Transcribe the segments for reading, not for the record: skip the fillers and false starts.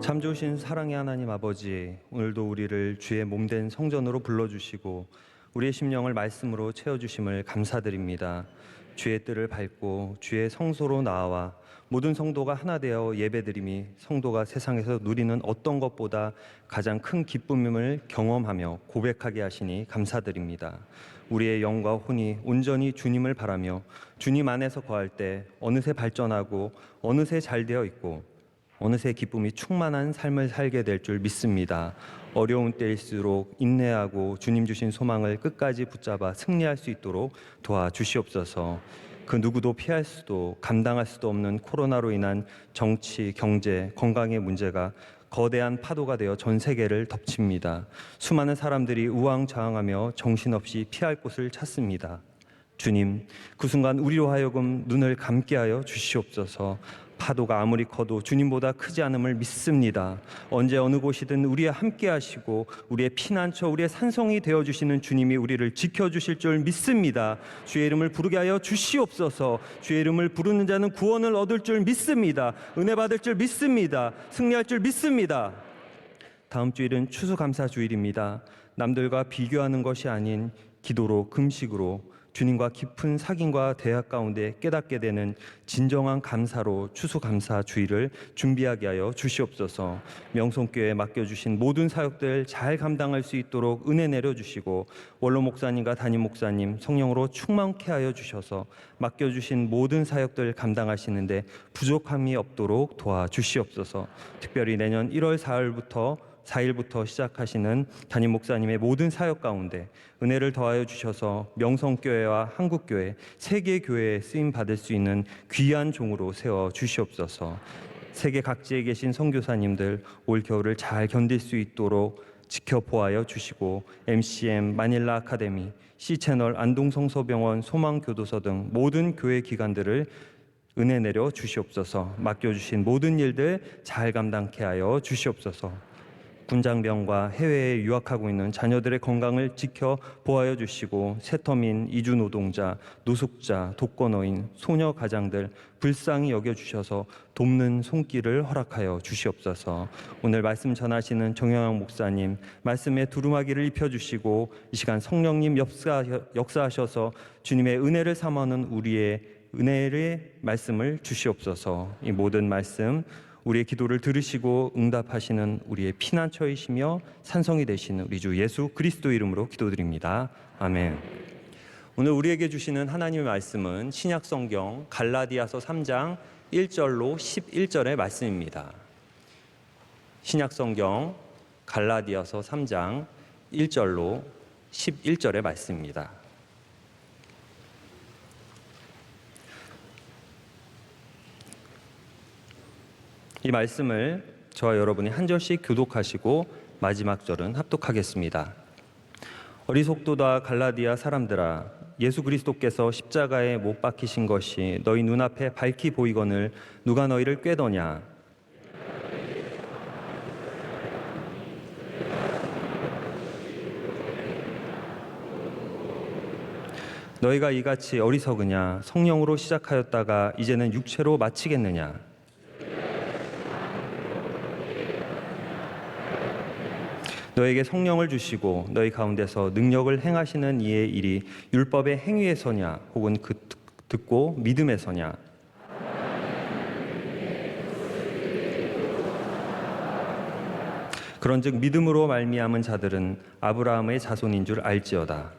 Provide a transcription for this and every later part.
참 좋으신 사랑의 하나님 아버지, 오늘도 우리를 주의 몸된 성전으로 불러주시고 우리의 심령을 말씀으로 채워주심을 감사드립니다. 주의 뜰을 밟고 주의 성소로 나와 모든 성도가 하나 되어 예배드림이 성도가 세상에서 누리는 어떤 것보다 가장 큰 기쁨임을 경험하며 고백하게 하시니 감사드립니다. 우리의 영과 혼이 온전히 주님을 바라며 주님 안에서 거할 때 어느새 발전하고 어느새 잘 되어 있고 어느새 기쁨이 충만한 삶을 살게 될 줄 믿습니다. 어려운 때일수록 인내하고 주님 주신 소망을 끝까지 붙잡아 승리할 수 있도록 도와주시옵소서. 그 누구도 피할 수도 감당할 수도 없는 코로나로 인한 정치, 경제, 건강의 문제가 거대한 파도가 되어 전 세계를 덮칩니다. 수많은 사람들이 우왕좌왕하며 정신없이 피할 곳을 찾습니다. 주님, 그 순간 우리로 하여금 눈을 감게 하여 주시옵소서. 파도가 아무리 커도 주님보다 크지 않음을 믿습니다. 언제 어느 곳이든 우리와 함께 하시고 우리의 피난처, 우리의 산성이 되어주시는 주님이 우리를 지켜주실 줄 믿습니다. 주의 이름을 부르게 하여 주시옵소서. 주의 이름을 부르는 자는 구원을 얻을 줄 믿습니다. 은혜 받을 줄 믿습니다. 승리할 줄 믿습니다. 다음 주일은 추수감사주일입니다. 남들과 비교하는 것이 아닌 기도로, 금식으로 주님과 깊은 사귐과 대화 가운데 깨닫게 되는 진정한 감사로 추수감사 주일을 준비하게 하여 주시옵소서. 명성교회에 맡겨주신 모든 사역들 잘 감당할 수 있도록 은혜 내려주시고 원로 목사님과 담임 목사님 성령으로 충만케 하여 주셔서 맡겨주신 모든 사역들 감당하시는데 부족함이 없도록 도와주시옵소서. 특별히 내년 1월 4일부터 시작하시는 담임 목사님의 모든 사역 가운데 은혜를 더하여 주셔서 명성교회와 한국교회, 세계교회에 쓰임받을 수 있는 귀한 종으로 세워 주시옵소서. 세계 각지에 계신 선교사님들 올 겨울을 잘 견딜 수 있도록 지켜보아여 주시고 MCM, 마닐라 아카데미, C채널, 안동성서병원, 소망교도소 등 모든 교회 기관들을 은혜 내려 주시옵소서. 맡겨주신 모든 일들 잘 감당케 하여 주시옵소서. 군장병과 해외에 유학하고 있는 자녀들의 건강을 지켜 보아여 주시고 세터민, 이주 노동자, 노숙자, 독거노인, 소녀 가장들 불쌍히 여겨 주셔서 돕는 손길을 허락하여 주시옵소서. 오늘 말씀 전하시는 정영학 목사님 말씀에 두루마기를 입혀 주시고 이 시간 성령님 역사하셔서 주님의 은혜를 삼아는 우리의 은혜의 말씀을 주시옵소서. 이 모든 말씀 우리의 기도를 들으시고 응답하시는 우리의 피난처이시며 산성이 되시는 우리 주 예수 그리스도 이름으로 기도드립니다. 아멘. 오늘 우리에게 주시는 하나님의 말씀은 신약 성경 갈라디아서 3장 1절로 11절의 말씀입니다. 신약 성경 갈라디아서 3장 1절로 11절의 말씀입니다. 이 말씀을 저와 여러분이 한 절씩 교독하시고 마지막 절은 합독하겠습니다. 어리석도다 갈라디아 사람들아, 예수 그리스도께서 십자가에 못 박히신 것이 너희 눈앞에 밝히 보이거늘 누가 너희를 꾀더냐? 너희가 이같이 어리석으냐? 성령으로 시작하였다가 이제는 육체로 마치겠느냐? 너에게 성령을 주시고 너희 가운데서 능력을 행하시는 이의 일이 율법의 행위에서냐 혹은 그 듣고 믿음에서냐? 그런즉 믿음으로 말미암은 자들은 아브라함의 자손인 줄 알지어다.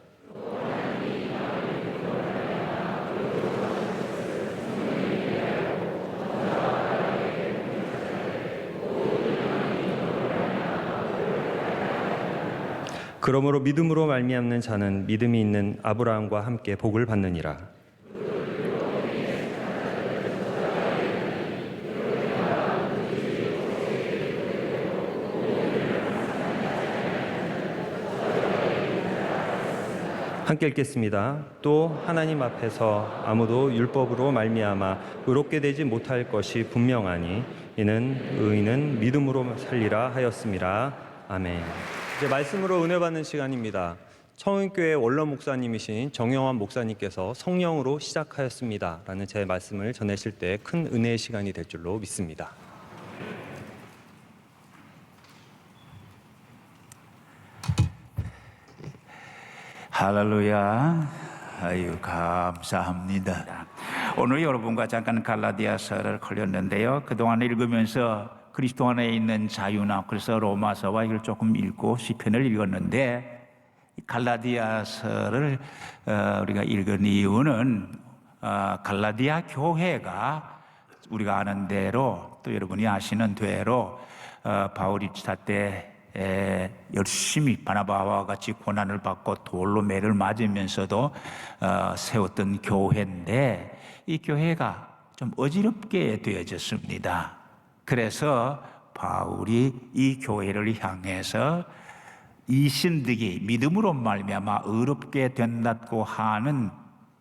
그러므로 믿음으로 말미암는 자는 믿음이 있는 아브라함과 함께 복을 받느니라. 함께 읽겠습니다. 또 하나님 앞에서 아무도 율법으로 말미암아 의롭게 되지 못할 것이 분명하니 이는 의인은 믿음으로 살리라 하였음이라. 아멘. 이제 말씀으로 은혜 받는 시간입니다. 청운교회 원로 목사님이신 정영환 목사님께서 성령으로 시작하였습니다 라는 제 말씀을 전하실 때 큰 은혜의 시간이 될 줄로 믿습니다. 할렐루야. 아유, 감사합니다. 오늘 여러분과 잠깐 갈라디아서를 걸렸는데요. 그동안 읽으면서 그리스도 안에 있는 자유나 그래서 로마서와 이걸 조금 읽고 시편을 읽었는데, 갈라디아서를 우리가 읽은 이유는 갈라디아 교회가 우리가 아는 대로, 또 여러분이 아시는 대로 바울이 지사 때 열심히 바나바와 같이 고난을 받고 돌로 매를 맞으면서도 세웠던 교회인데, 이 교회가 좀 어지럽게 되어졌습니다. 그래서 바울이 이 교회를 향해서 이신득이 믿음으로 말미암아 의롭게 된다고 하는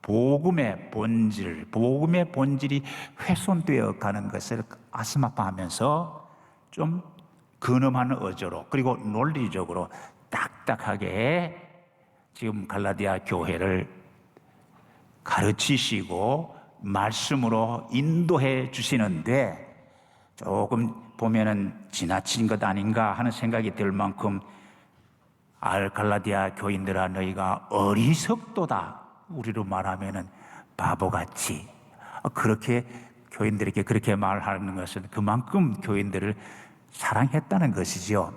복음의 본질이 훼손되어 가는 것을 가슴 아파하면서 좀 근엄한 어조로, 그리고 논리적으로 딱딱하게 지금 갈라디아 교회를 가르치시고 말씀으로 인도해 주시는데, 조금 보면은 지나친 것 아닌가 하는 생각이 들 만큼 갈라디아 교인들아, 너희가 어리석도다, 우리로 말하면은 바보같이, 그렇게 교인들에게 그렇게 말하는 것은 그만큼 교인들을 사랑했다는 것이죠.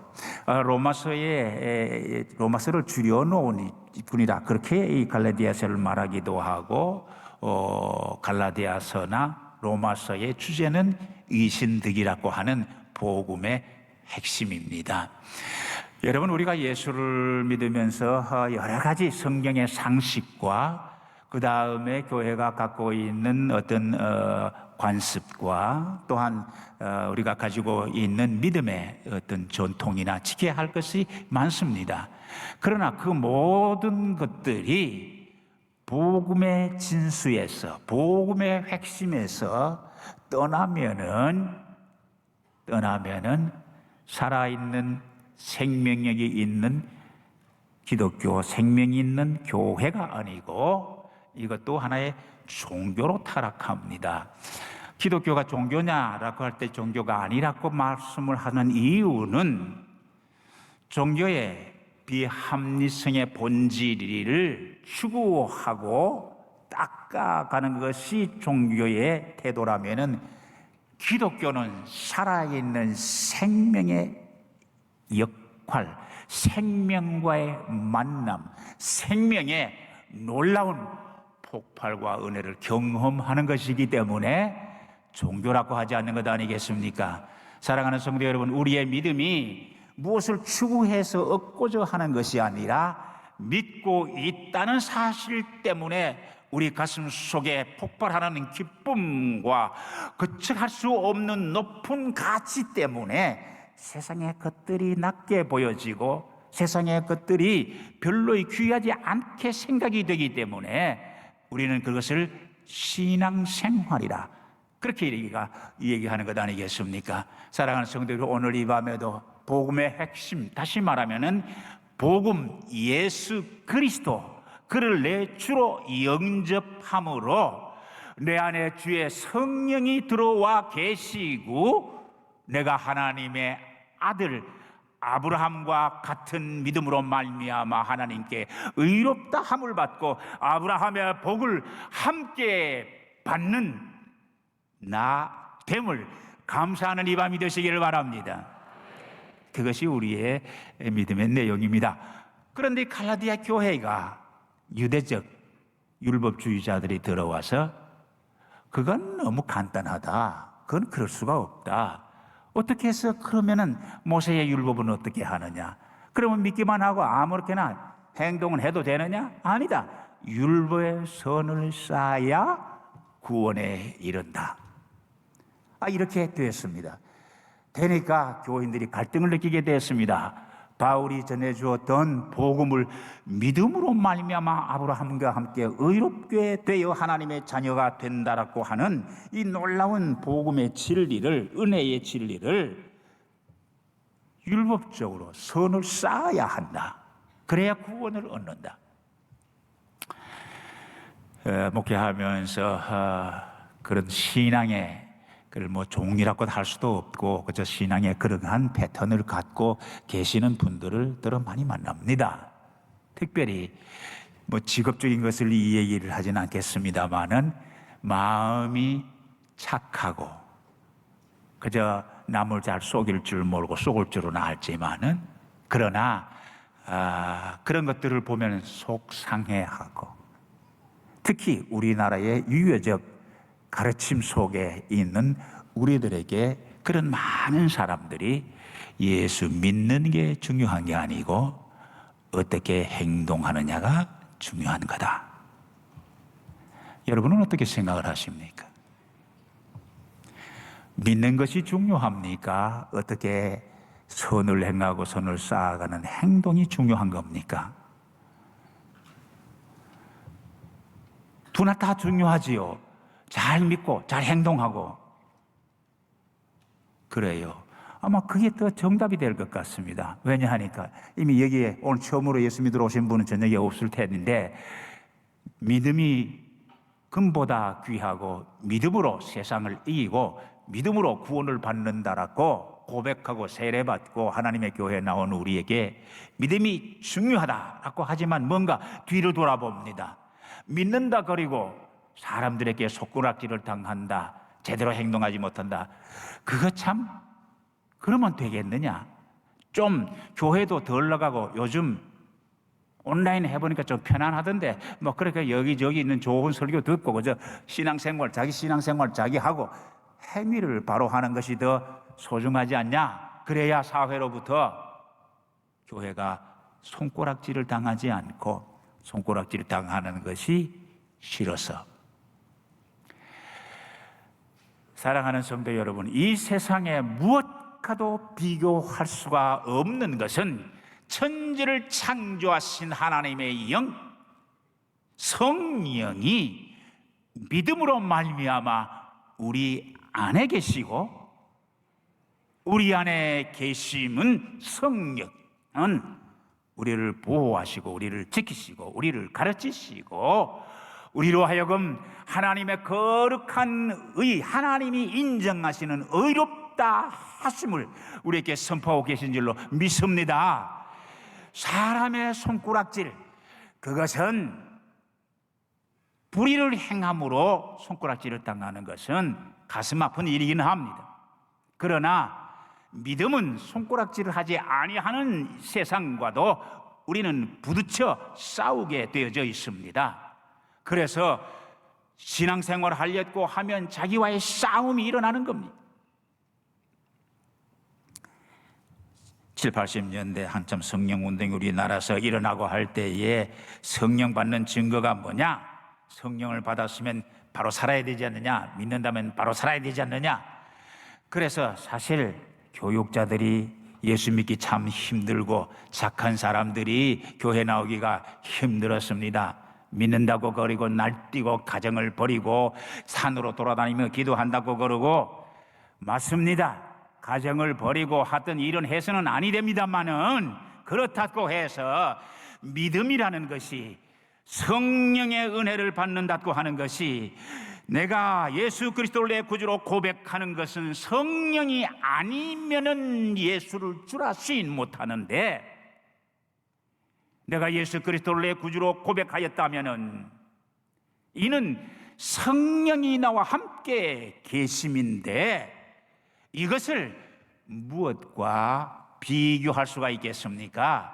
로마서를 줄여놓은 분이다, 그렇게 이 갈라디아서를 말하기도 하고, 갈라디아서나 로마서의 주제는 이신득이라고 하는 복음의 핵심입니다. 여러분, 우리가 예수를 믿으면서 여러 가지 성경의 상식과 그 다음에 교회가 갖고 있는 어떤 관습과 또한 우리가 가지고 있는 믿음의 어떤 전통이나 지켜야 할 것이 많습니다. 그러나 그 모든 것들이 복음의 진수에서, 복음의 핵심에서 떠나면은 살아있는 생명력이 있는 기독교, 생명이 있는 교회가 아니고 이것도 하나의 종교로 타락합니다. 기독교가 종교냐라고 할 때 종교가 아니라고 말씀을 하는 이유는, 종교의 비합리성의 본질을 추구하고 닦아가는 것이 종교의 태도라면은, 기독교는 살아있는 생명의 역할, 생명과의 만남, 생명의 놀라운 폭발과 은혜를 경험하는 것이기 때문에 종교라고 하지 않는 것 아니겠습니까? 사랑하는 성도 여러분, 우리의 믿음이 무엇을 추구해서 얻고자 하는 것이 아니라 믿고 있다는 사실 때문에 우리 가슴 속에 폭발하는 기쁨과 거측할 수 없는 높은 가치 때문에 세상의 것들이 낮게 보여지고 세상의 것들이 별로 귀하지 않게 생각이 되기 때문에 우리는 그것을 신앙생활이라 그렇게 얘기하는 것 아니겠습니까? 사랑하는 성도들, 오늘 이 밤에도 복음의 핵심, 다시 말하면은 복음, 예수 그리스도, 그를 내 주로 영접함으로 내 안에 주의 성령이 들어와 계시고 내가 하나님의 아들 아브라함과 같은 믿음으로 말미암아 하나님께 의롭다 함을 받고 아브라함의 복을 함께 받는 나 됨을 감사하는 이 밤이 되시기를 바랍니다. 그것이 우리의 믿음의 내용입니다. 그런데 갈라디아 교회가 유대적 율법주의자들이 들어와서 그건 너무 간단하다, 그건 그럴 수가 없다, 어떻게 해서 그러면은 모세의 율법은 어떻게 하느냐, 그러면 믿기만 하고 아무렇게나 행동은 해도 되느냐? 아니다. 율법의 선을 쌓아야 구원에 이른다. 이렇게 되었습니다. 되니까 교인들이 갈등을 느끼게 되었습니다. 바울이 전해주었던 복음을 믿음으로 말미암아 아브라함과 함께 의롭게 되어 하나님의 자녀가 된다라고 하는 이 놀라운 복음의 진리를, 은혜의 진리를 율법적으로 선을 쌓아야 한다. 그래야 구원을 얻는다. 목회하면서 그런 신앙의 그걸 종이라고 할 수도 없고, 그저 신앙의 그러한 패턴을 갖고 계시는 분들을 들어 많이 만납니다. 특별히 뭐 직업적인 것을 이 얘기를 하진 않겠습니다만은 마음이 착하고 그저 남을 잘 속일 줄 모르고 속을 줄은 알지만은 그러나 그런 것들을 보면 속상해하고 특히 우리나라의 유교적 가르침 속에 있는 우리들에게 그런 많은 사람들이 예수 믿는 게 중요한 게 아니고 어떻게 행동하느냐가 중요한 거다. 여러분은 어떻게 생각을 하십니까? 믿는 것이 중요합니까? 어떻게 선을 행하고 선을 쌓아가는 행동이 중요한 겁니까? 두나 다 중요하지요. 잘 믿고 잘 행동하고 그래요. 아마 그게 더 정답이 될 것 같습니다. 왜냐하니까 이미 여기에 오늘 처음으로 예수 믿으러 오신 분은 저녁에 없을 텐데 믿음이 금보다 귀하고 믿음으로 세상을 이기고 믿음으로 구원을 받는다라고 고백하고 세례받고 하나님의 교회에 나온 우리에게 믿음이 중요하다라고 하지만 뭔가 뒤를 돌아봅니다. 믿는다 그리고 사람들에게 손가락질을 당한다, 제대로 행동하지 못한다. 그거 참 그러면 되겠느냐? 좀 교회도 덜 나가고 요즘 온라인 해보니까 좀 편안하던데 뭐 그러니까 여기저기 있는 좋은 설교 듣고 그저 신앙생활 자기 신앙생활 자기 하고 행위를 바로 하는 것이 더 소중하지 않냐? 그래야 사회로부터 교회가 손가락질을 당하지 않고 손가락질을 당하는 것이 싫어서. 사랑하는 성도 여러분, 이 세상에 무엇과도 비교할 수가 없는 것은 천지를 창조하신 하나님의 영, 성령이 믿음으로 말미암아 우리 안에 계시고 우리 안에 계심은 성령은 우리를 보호하시고 우리를 지키시고 우리를 가르치시고 우리로 하여금 하나님의 거룩한 의, 하나님이 인정하시는 의롭다 하심을 우리에게 선포하고 계신 줄로 믿습니다. 사람의 손가락질, 그것은 불의를 행함으로 손가락질을 당하는 것은 가슴 아픈 일이긴 합니다. 그러나 믿음은 손가락질을 하지 아니하는 세상과도 우리는 부딪혀 싸우게 되어져 있습니다. 그래서 신앙생활을 하려고 하면 자기와의 싸움이 일어나는 겁니다. 7, 80년대 한참 성령운동이 우리나라에서 일어나고 할 때에 성령 받는 증거가 뭐냐? 성령을 받았으면 바로 살아야 되지 않느냐? 믿는다면 바로 살아야 되지 않느냐? 그래서 사실 교육자들이 예수 믿기 참 힘들고 착한 사람들이 교회 나오기가 힘들었습니다. 믿는다고 그러고 날뛰고 가정을 버리고 산으로 돌아다니며 기도한다고 그러고 맞습니다. 가정을 버리고 하던 일은 해서는 아니 됩니다만은 그렇다고 해서 믿음이라는 것이 성령의 은혜를 받는다고 하는 것이 내가 예수 그리스도를 내 구주로 고백하는 것은 성령이 아니면은 예수를 주라 시인 못하는데 내가 예수 그리스도를 내 구주로 고백하였다면은 이는 성령이 나와 함께 계심인데 이것을 무엇과 비교할 수가 있겠습니까?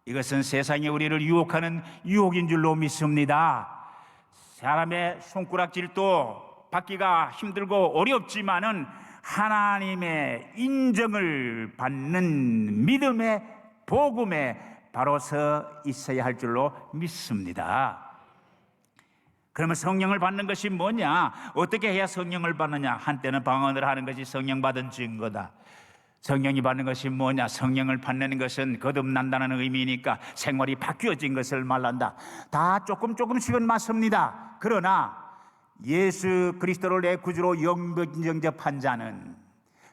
이것은 세상에 우리를 유혹하는 유혹인 줄로 믿습니다. 사람의 손가락질도 받기가 힘들고 어렵지만은 하나님의 인정을 받는 믿음의 복음에 바로 서 있어야 할 줄로 믿습니다. 그러면 성령을 받는 것이 뭐냐? 어떻게 해야 성령을 받느냐? 한때는 방언을 하는 것이 성령 받은 증거다. 성령이 받는 것이 뭐냐? 성령을 받는 것은 거듭난다는 의미니까 생활이 바뀌어진 것을 말한다. 다 조금씩은 맞습니다. 그러나 예수 그리스도를 내 구주로 영접한 자는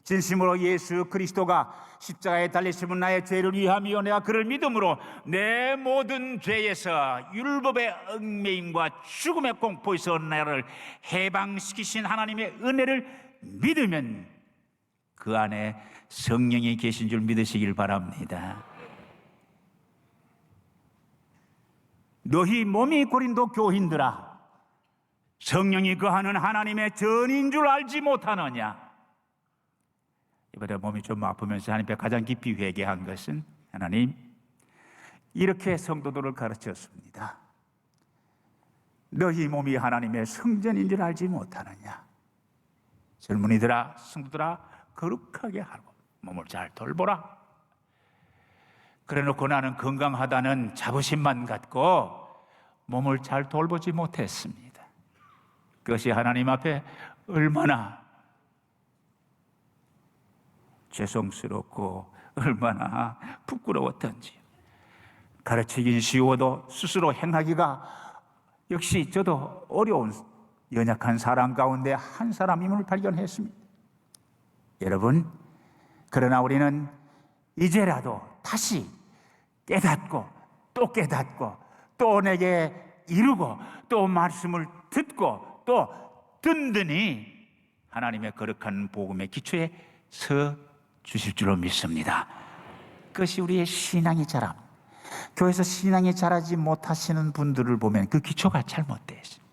진심으로 예수 그리스도가 십자가에 달리심은 나의 죄를 위함이요 내가 그를 믿음으로 내 모든 죄에서 율법의 얽매임과 죽음의 공포에서 나를 해방시키신 하나님의 은혜를 믿으면 그 안에 성령이 계신 줄 믿으시길 바랍니다. 너희 몸이 고린도 교인들아, 성령이 거하는 하나님의 전인 줄 알지 못하느냐. 이번에 몸이 좀 아프면서 하나님 앞에 가장 깊이 회개한 것은, 하나님, 이렇게 성도들을 가르쳤습니다. 너희 몸이 하나님의 성전인 줄 알지 못하느냐. 젊은이들아, 성도들아, 거룩하게 하고 몸을 잘 돌보라. 그래놓고 나는 건강하다는 자부심만 갖고 몸을 잘 돌보지 못했습니다. 그것이 하나님 앞에 얼마나 죄송스럽고 얼마나 부끄러웠던지. 가르치긴 쉬워도 스스로 행하기가 역시 저도 어려운 연약한 사람 가운데 한 사람임을 발견했습니다. 여러분, 그러나 우리는 이제라도 다시 깨닫고 또 깨닫고 또 내게 이루고 또 말씀을 듣고 또 든든히 하나님의 거룩한 복음의 기초에 서 주실 줄로 믿습니다. 그것이 우리의 신앙이 자랍니다. 교회에서 신앙이 자라지 못하시는 분들을 보면 그 기초가 잘못되어 있습니다.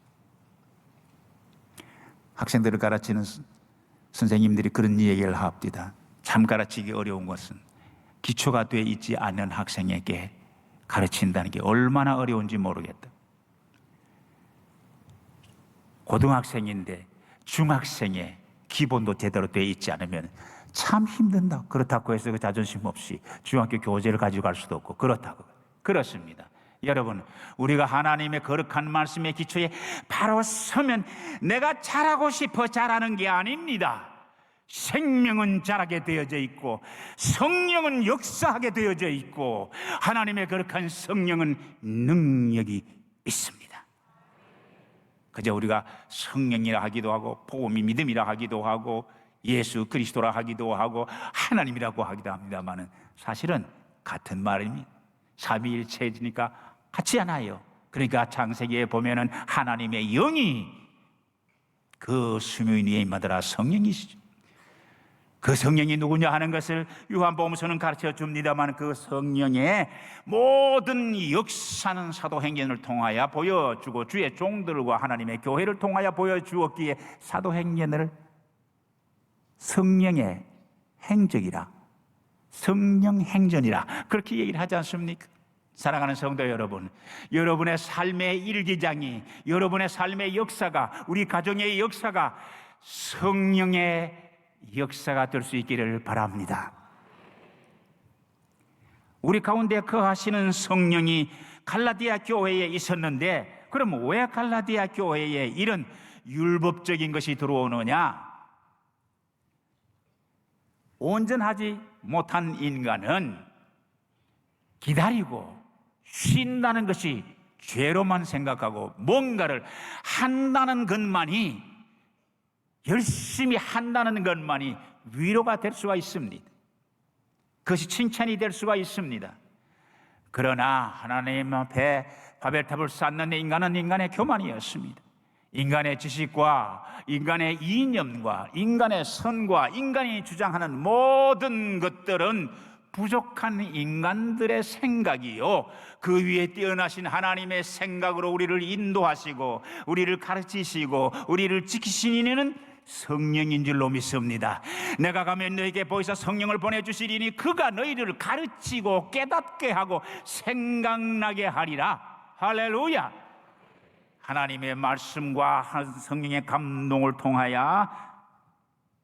학생들을 가르치는 선생님들이 그런 얘기를 합니다. 참 가르치기 어려운 것은 기초가 되어 있지 않는 학생에게 가르친다는 게 얼마나 어려운지 모르겠다. 고등학생인데 중학생의 기본도 제대로 되어 있지 않으면 참 힘든다. 그렇다고 해서 그 자존심 없이 중학교 교재를 가지고 갈 수도 없고 그렇다고. 그렇습니다. 여러분, 우리가 하나님의 거룩한 말씀의 기초에 바로 서면 내가 잘하고 싶어 잘하는 게 아닙니다. 생명은 자라게 되어져 있고 성령은 역사하게 되어져 있고 하나님의 거룩한 성령은 능력이 있습니다. 그저 우리가 성령이라 하기도 하고 복음이 믿음이라 하기도 하고 예수 그리스도라 하기도 하고 하나님이라고 하기도 합니다만 사실은 같은 말입니다. 삼위일체이니까 같지 않아요. 그러니까 창세기에 보면은 하나님의 영이 그 수묘인 위에 임하더라. 성령이시죠. 그 성령이 누구냐 하는 것을 요한복음서는 가르쳐 줍니다만 그 성령의 모든 역사는 사도행전을 통하여 보여주고 주의 종들과 하나님의 교회를 통하여 보여주었기에 사도행전을 성령의 행적이라, 성령 행전이라 그렇게 얘기를 하지 않습니까? 사랑하는 성도 여러분, 여러분의 삶의 일기장이, 여러분의 삶의 역사가, 우리 가정의 역사가 성령의 역사가 될 수 있기를 바랍니다. 우리 가운데 거하시는 성령이 갈라디아 교회에 있었는데 그럼 왜 갈라디아 교회에 이런 율법적인 것이 들어오느냐? 온전하지 못한 인간은 기다리고 쉰다는 것이 죄로만 생각하고 뭔가를 한다는 것만이, 열심히 한다는 것만이 위로가 될 수가 있습니다. 그것이 칭찬이 될 수가 있습니다. 그러나 하나님 앞에 바벨탑을 쌓는 인간은 인간의 교만이었습니다. 인간의 지식과 인간의 이념과 인간의 선과 인간이 주장하는 모든 것들은 부족한 인간들의 생각이요, 그 위에 뛰어나신 하나님의 생각으로 우리를 인도하시고 우리를 가르치시고 우리를 지키시는 이는 성령인 줄로 믿습니다. 내가 가면 너에게 보이사 성령을 보내주시리니 그가 너희를 가르치고 깨닫게 하고 생각나게 하리라. 할렐루야. 하나님의 말씀과 성령의 감동을 통하여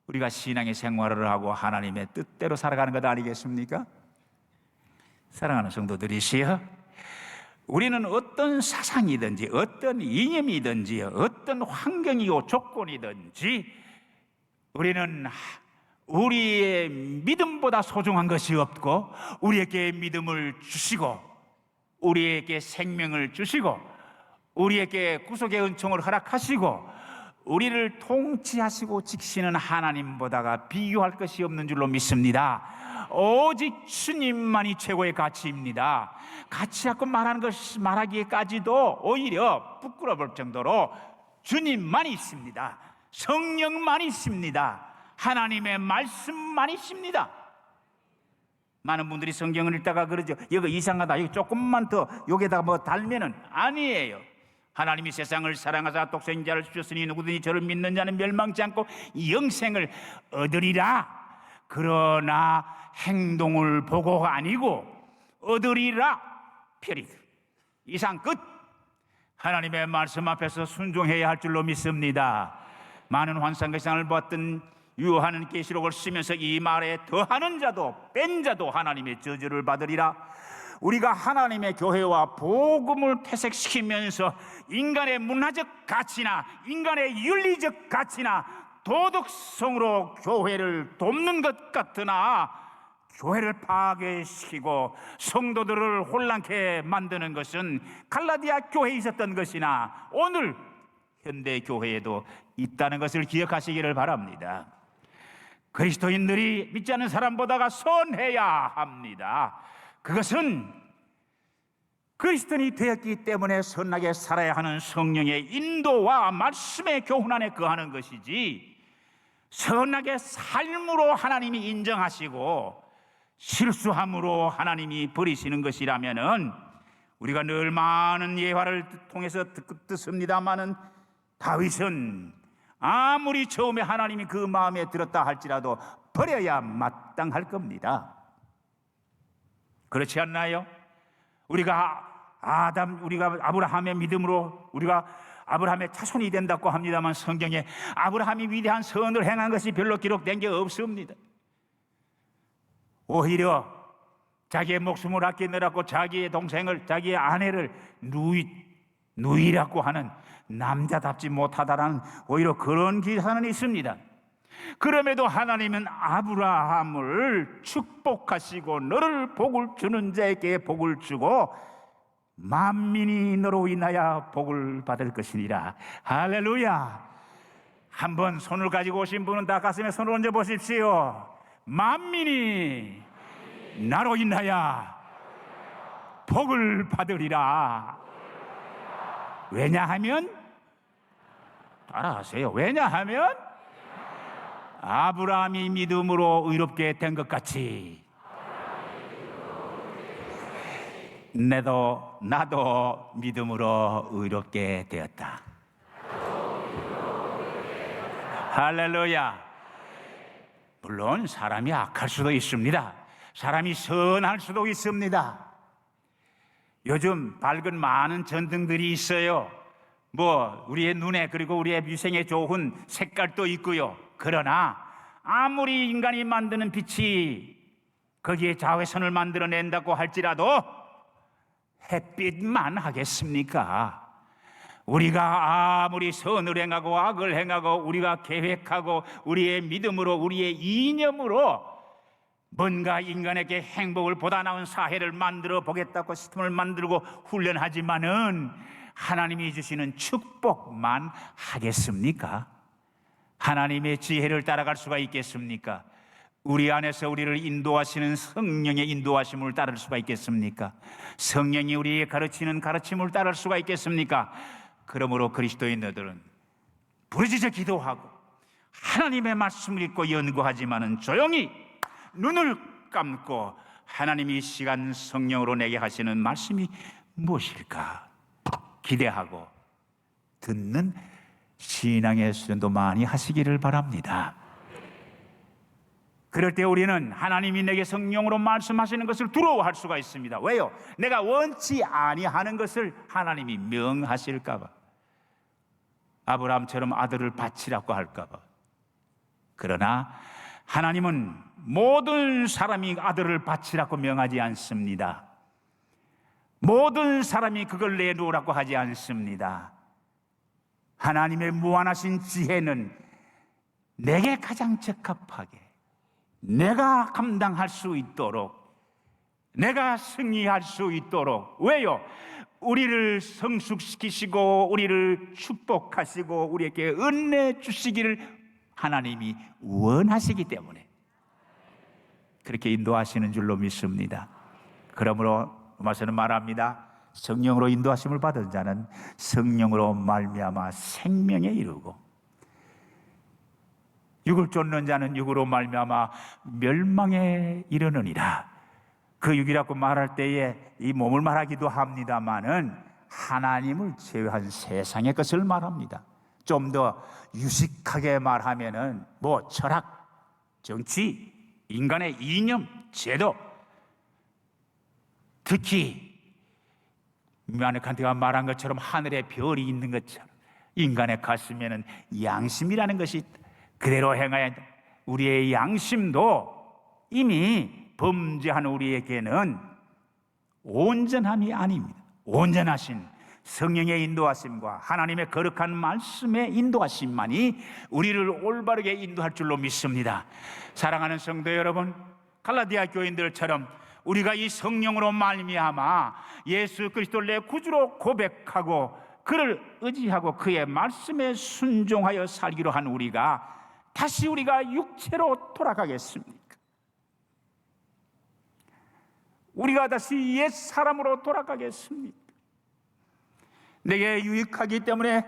우리가 신앙의 생활을 하고 하나님의 뜻대로 살아가는 것 아니겠습니까? 사랑하는 성도들이시여, 우리는 어떤 사상이든지 어떤 이념이든지 어떤 환경이고 조건이든지 우리는 우리의 믿음보다 소중한 것이 없고 우리에게 믿음을 주시고 우리에게 생명을 주시고 우리에게 구속의 은총을 허락하시고 우리를 통치하시고 지키시는 하나님보다가 비교할 것이 없는 줄로 믿습니다. 오직 주님만이 최고의 가치입니다. 가치 갖고 말하기까지도 오히려 부끄러울 정도로 주님만이 있습니다. 성령만이 있습니다. 하나님의 말씀만이 있습니다. 많은 분들이 성경을 읽다가 그러죠. 이거 이상하다. 이거 조금만 더 여기다가 뭐 달면은 아니에요. 하나님이 세상을 사랑하사 독생자를 주셨으니 누구든지 저를 믿는 자는 멸망치 않고 영생을 얻으리라. 그러나 행동을 보고가 아니고 얻으리라. period. 이상 끝. 하나님의 말씀 앞에서 순종해야 할 줄로 믿습니다. 많은 환상계상을 봤던 요한은 계시록을 쓰면서 이 말에 더하는 자도 뺀 자도 하나님의 저주를 받으리라. 우리가 하나님의 교회와 복음을 퇴색시키면서 인간의 문화적 가치나 인간의 윤리적 가치나 도덕성으로 교회를 돕는 것 같으나 교회를 파괴시키고 성도들을 혼란케 만드는 것은 갈라디아 교회에 있었던 것이나 오늘 현대 교회에도 있다는 것을 기억하시기를 바랍니다. 그리스도인들이 믿지 않는 사람보다가 선해야 합니다. 그것은 그리스도인이 되었기 때문에 선하게 살아야 하는 성령의 인도와 말씀의 교훈 안에 거하는 것이지, 선하게 삶으로 하나님이 인정하시고 실수함으로 하나님이 버리시는 것이라면은 우리가 늘 많은 예화를 통해서 듣습니다마는 다윗은 아무리 처음에 하나님이 그 마음에 들었다 할지라도 버려야 마땅할 겁니다. 그렇지 않나요? 우리가 아브라함의 믿음으로 우리가 아브라함의 자손이 된다고 합니다만 성경에 아브라함이 위대한 선을 행한 것이 별로 기록된 게 없습니다. 오히려 자기의 목숨을 아끼느라고 자기의 동생을, 자기의 아내를 누이라고 하는 남자답지 못하다라는 오히려 그런 기사는 있습니다. 그럼에도 하나님은 아브라함을 축복하시고 너를 복을 주는 자에게 복을 주고 만민이 너로 인하여 복을 받을 것이니라. 할렐루야. 한번 손을 가지고 오신 분은 다 가슴에 손을 얹어 보십시오. 만민이 나로 인하여 복을 받으리라. 왜냐하면, 따라하세요. 왜냐하면 아브라함이 믿음으로 의롭게 된 것 같이 나도 믿음으로 의롭게 되었다. 할렐루야. 물론 사람이 악할 수도 있습니다. 사람이 선할 수도 있습니다. 요즘 밝은 많은 전등들이 있어요. 우리의 눈에 그리고 우리의 위생에 좋은 색깔도 있고요. 그러나 아무리 인간이 만드는 빛이 거기에 자외선을 만들어낸다고 할지라도 햇빛만 하겠습니까? 우리가 아무리 선을 행하고 악을 행하고 우리가 계획하고 우리의 믿음으로 우리의 이념으로 뭔가 인간에게 행복을 보다 나은 사회를 만들어 보겠다고 시스템을 만들고 훈련하지만은 하나님이 주시는 축복만 하겠습니까? 하나님의 지혜를 따라갈 수가 있겠습니까? 우리 안에서 우리를 인도하시는 성령의 인도하심을 따를 수가 있겠습니까? 성령이 우리에게 가르치는 가르침을 따를 수가 있겠습니까? 그러므로 그리스도인들은 부르짖어 기도하고 하나님의 말씀을 읽고 연구하지만은 조용히 눈을 감고 하나님이 이 시간 성령으로 내게 하시는 말씀이 무엇일까 기대하고 듣는 신앙의 수련도 많이 하시기를 바랍니다. 그럴 때 우리는 하나님이 내게 성령으로 말씀하시는 것을 두려워할 수가 있습니다. 왜요? 내가 원치 아니하는 것을 하나님이 명하실까 봐, 아브라함처럼 아들을 바치라고 할까 봐. 그러나 하나님은 모든 사람이 아들을 바치라고 명하지 않습니다. 모든 사람이 그걸 내놓으라고 하지 않습니다. 하나님의 무한하신 지혜는 내게 가장 적합하게 내가 감당할 수 있도록, 내가 승리할 수 있도록. 왜요? 우리를 성숙시키시고 우리를 축복하시고 우리에게 은혜 주시기를 하나님이 원하시기 때문에 그렇게 인도하시는 줄로 믿습니다. 그러므로 로마서는 말합니다. 성령으로 인도하심을 받은 자는 성령으로 말미암아 생명에 이르고 육을 쫓는 자는 육으로 말미암아 멸망에 이르느니라. 그 육이라고 말할 때에 이 몸을 말하기도 합니다마는 하나님을 제외한 세상의 것을 말합니다. 좀 더 유식하게 말하면은 뭐 철학, 정치, 인간의 이념, 제도, 특히 미안해칸테가 말한 것처럼 하늘에 별이 있는 것처럼 인간의 가슴에는 양심이라는 것이 있다. 그대로 행해야 한다. 우리의 양심도 이미 범죄한 우리에게는 온전함이 아닙니다. 온전하신 성령의 인도하심과 하나님의 거룩한 말씀의 인도하심만이 우리를 올바르게 인도할 줄로 믿습니다. 사랑하는 성도 여러분, 갈라디아 교인들처럼 우리가 이 성령으로 말미암아 예수 그리스도를 내 구주로 고백하고 그를 의지하고 그의 말씀에 순종하여 살기로 한 우리가 다시 우리가 육체로 돌아가겠습니까? 우리가 다시 옛 사람으로 돌아가겠습니까? 내게 유익하기 때문에,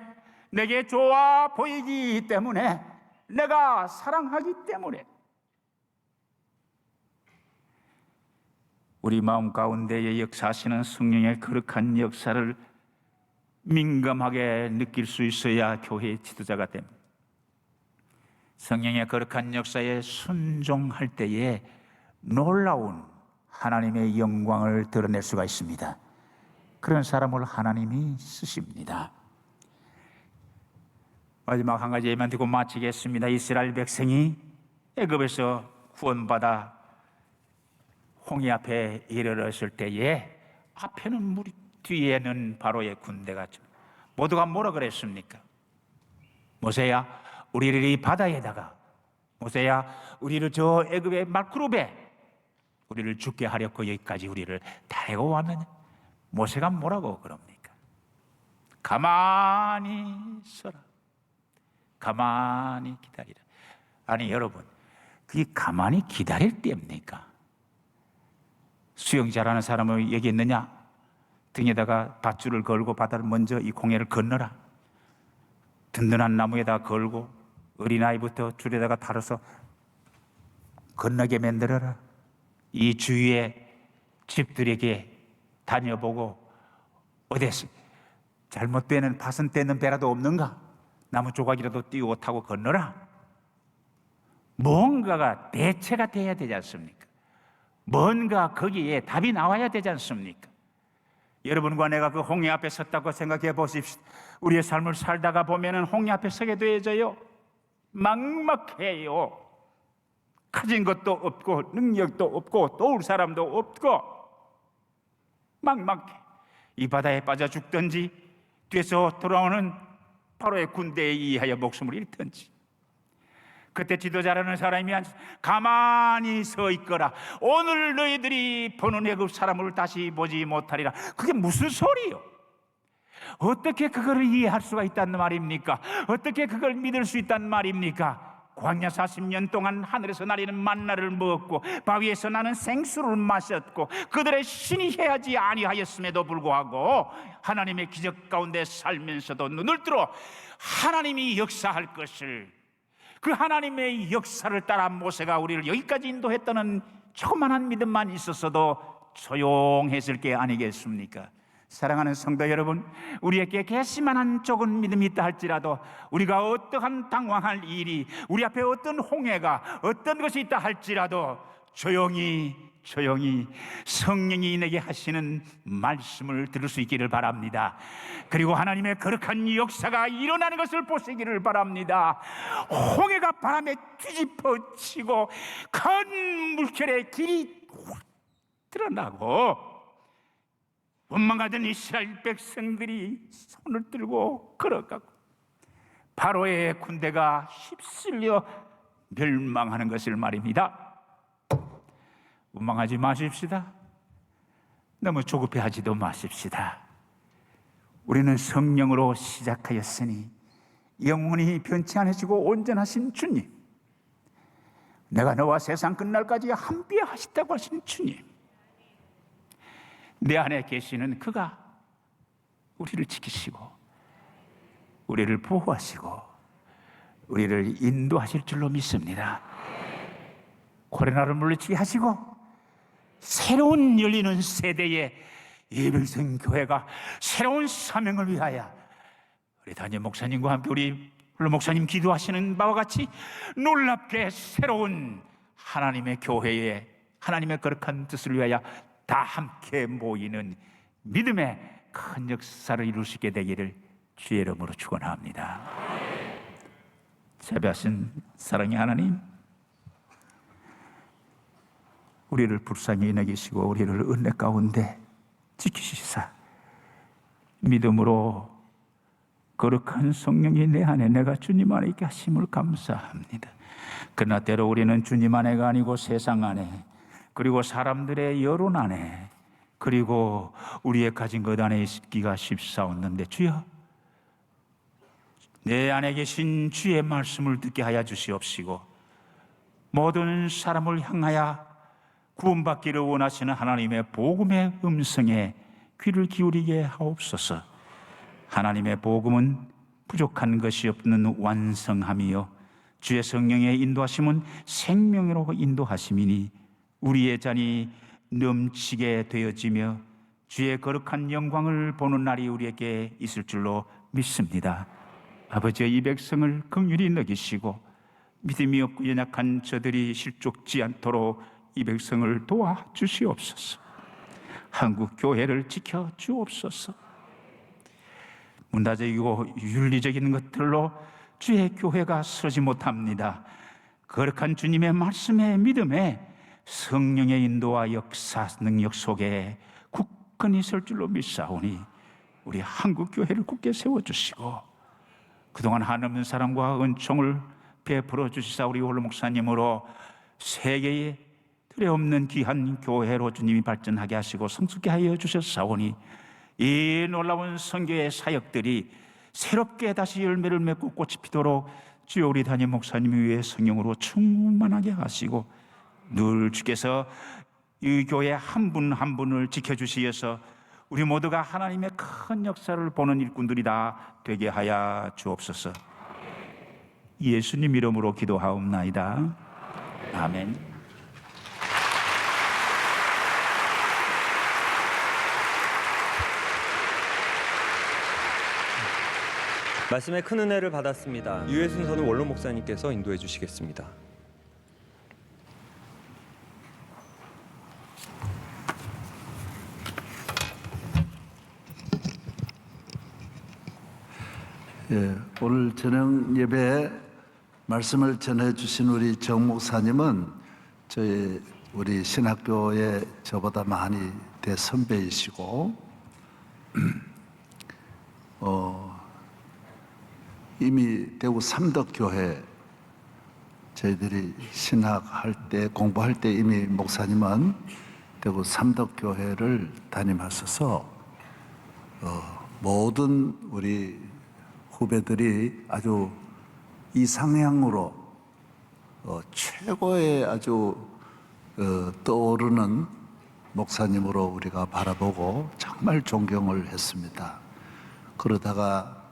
내게 좋아 보이기 때문에, 내가 사랑하기 때문에 우리 마음 가운데에 역사하시는 성령의 거룩한 역사를 민감하게 느낄 수 있어야 교회의 지도자가 됩니다. 성령의 거룩한 역사에 순종할 때에 놀라운 하나님의 영광을 드러낼 수가 있습니다. 그런 사람을 하나님이 쓰십니다. 마지막 한 가지 예만 듣고 마치겠습니다. 이스라엘 백성이 애굽에서 구원받아 홍해 앞에 이르렀을 때에 앞에는 물이, 뒤에는 바로의 군대가 모두가 뭐라 그랬습니까? 모세야, 우리를 이 바다에다가, 모세야, 우리를 저 애굽의 말그룹에 우리를 죽게 하려고 여기까지 우리를 데리고 왔느냐? 모세가 뭐라고 그럽니까? 가만히 서라, 가만히 기다리라. 아니 여러분, 그게 가만히 기다릴 때입니까? 수영 잘하는 사람은 여기 있느냐? 등에다가 밧줄을 걸고 바다를 먼저 이 공해를 건너라. 든든한 나무에다 걸고 어린아이부터 줄에다가 달아서 건너게 만들어라. 이 주위의 집들에게 다녀보고 어디서 잘못되는 파손 떼는 배라도 없는가? 나무 조각이라도 띄우고 타고 건너라. 뭔가가 대체가 돼야 되지 않습니까? 뭔가 거기에 답이 나와야 되지 않습니까? 여러분과 내가 그 홍해 앞에 섰다고 생각해 보십시오. 우리의 삶을 살다가 보면은 홍해 앞에 서게 되어져요. 막막해요. 가진 것도 없고 능력도 없고 도울 사람도 없고 막막해. 이 바다에 빠져 죽든지 뒤에서 돌아오는 바로의 군대에 의하여 목숨을 잃든지. 그때 지도자라는 사람이 가만히 서 있거라. 오늘 너희들이 보는 애굽 사람을 다시 보지 못하리라. 그게 무슨 소리요? 어떻게 그걸 이해할 수가 있단 말입니까? 어떻게 그걸 믿을 수 있단 말입니까? 광야 40년 동안 하늘에서 내리는 만나를 먹었고 바위에서 나는 생수를 마셨고 그들의 신이 해하지 아니하였음에도 불구하고 하나님의 기적 가운데 살면서도 눈을 뜨러 하나님이 역사할 것을, 그 하나님의 역사를 따라 모세가 우리를 여기까지 인도했다는 조그만한 믿음만 있었어도 조용했을 게 아니겠습니까? 사랑하는 성도 여러분, 우리에게 괘씸한 적은 믿음이 있다 할지라도 우리가 어떠한 당황할 일이, 우리 앞에 어떤 홍해가, 어떤 것이 있다 할지라도 조용히 성령이 내게 하시는 말씀을 들을 수 있기를 바랍니다. 그리고 하나님의 거룩한 역사가 일어나는 것을 보시기를 바랍니다. 홍해가 바람에 뒤집어지고 큰 물결의 길이 확 드러나고 원망하던 이스라엘 백성들이 손을 들고 걸어가고 바로의 군대가 휩쓸려 멸망하는 것을 말입니다. 원망하지 마십시다. 너무 조급해하지도 마십시다. 우리는 성령으로 시작하였으니 영원히 변치 않으시고 온전하신 주님, 내가 너와 세상 끝날까지 함께 하시다고 하신 주님, 내 안에 계시는 그가 우리를 지키시고 우리를 보호하시고 우리를 인도하실 줄로 믿습니다. 코로나를 물리치게 하시고 새로운 열리는 세대의 예별성 교회가 새로운 사명을 위하여 우리 담임 목사님과 함께 우리 홀로 목사님 기도하시는 바와 같이 놀랍게 새로운 하나님의 교회에 하나님의 거룩한 뜻을 위하여 다 함께 모이는 믿음의 큰 역사를 이룰 수 있게 되기를 주의 이름으로 축원합니다. 자비하신 사랑의 하나님, 우리를 불쌍히 여기시고 우리를 은혜 가운데 지키시사 믿음으로 거룩한 성령이 내 안에 내가 주님 안에 있게 하심을 감사합니다. 그러나 때로 우리는 주님 안에가 아니고 세상 안에, 그리고 사람들의 여론 안에, 그리고 우리의 가진 것 안에 있기가 쉽사옵는데 주여, 내 안에 계신 주의 말씀을 듣게 하여 주시옵시고 모든 사람을 향하여 구원받기를 원하시는 하나님의 복음의 음성에 귀를 기울이게 하옵소서. 하나님의 복음은 부족한 것이 없는 완성함이요 주의 성령의 인도하심은 생명으로 인도하심이니 우리의 잔이 넘치게 되어지며 주의 거룩한 영광을 보는 날이 우리에게 있을 줄로 믿습니다. 아버지의 이 백성을 긍휼히 여기시고 믿음이 없고 연약한 저들이 실족지 않도록 이 백성을 도와주시옵소서. 한국 교회를 지켜주옵소서. 문화적이고 윤리적인 것들로 주의 교회가 서지 못합니다. 거룩한 주님의 말씀에 믿음에 성령의 인도와 역사 능력 속에 굳건히 설 줄로 믿사오니 우리 한국 교회를 굳게 세워주시고 그동안 한없는 사랑과 은총을 베풀어 주시사 우리 홀로 목사님으로 세계에 틀에없는 귀한 교회로 주님이 발전하게 하시고 성숙게 하여 주셨사오니 이 놀라운 선교의 사역들이 새롭게 다시 열매를 맺고 꽃이 피도록 주여 우리 담임 목사님 위에 성령으로 충만하게 하시고 늘 주께서 이 교회 한 분 한 분을 지켜주시어서 우리 모두가 하나님의 큰 역사를 보는 일꾼들이 다 되게 하여 주옵소서. 예수님 이름으로 기도하옵나이다. 아멘. 말씀에 큰 은혜를 받았습니다. 유해순 선우 원로 목사님께서 인도해 주시겠습니다. 예, 오늘 저녁 예배에 말씀을 전해주신 우리 정 목사님은 우리 신학교에 저보다 많이 대선배이시고 이미 대구 삼덕교회 저희들이 신학할 때 공부할 때 이미 목사님은 대구 삼덕교회를 담임하셔서 모든 우리 후배들이 아주 이상향으로 최고의 아주 떠오르는 목사님으로 우리가 바라보고 정말 존경을 했습니다. 그러다가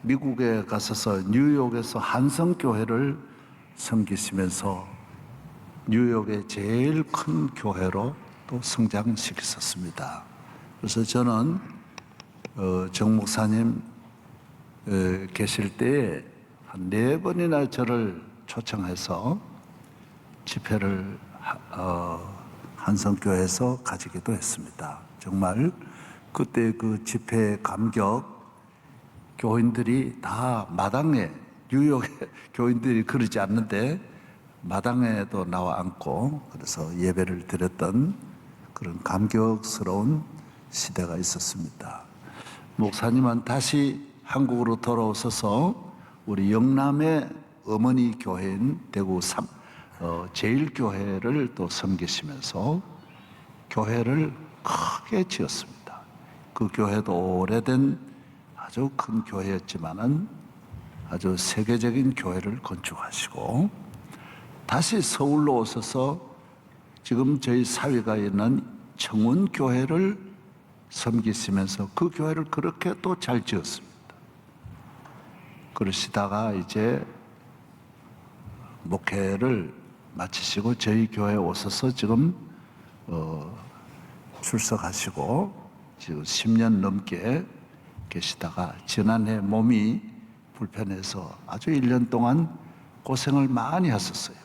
미국에 가셔서 뉴욕에서 한성교회를 섬기시면서 뉴욕의 제일 큰 교회로 또 성장시켰습니다. 그래서 저는 정 목사님 계실 때에 한 4번이나 저를 초청해서 집회를 한성교회에서 가지기도 했습니다. 정말 그때 그 집회 감격 교인들이 다 마당에, 뉴욕의 교인들이 그러지 않는데 마당에도 나와 앉고 그래서 예배를 드렸던 그런 감격스러운 시대가 있었습니다. 목사님은 다시 한국으로 돌아오셔서 우리 영남의 어머니 교회인 대구 제일교회를 또 섬기시면서 교회를 크게 지었습니다. 그 교회도 오래된 아주 큰 교회였지만은 아주 세계적인 교회를 건축하시고 다시 서울로 오셔서 지금 저희 사위가 있는 청운교회를 섬기시면서 그 교회를 그렇게 또 잘 지었습니다. 그러시다가 이제 목회를 마치시고 저희 교회에 오셔서 지금 출석하시고 지금 10년 넘게 계시다가 지난해 몸이 불편해서 아주 1년 동안 고생을 많이 하셨어요.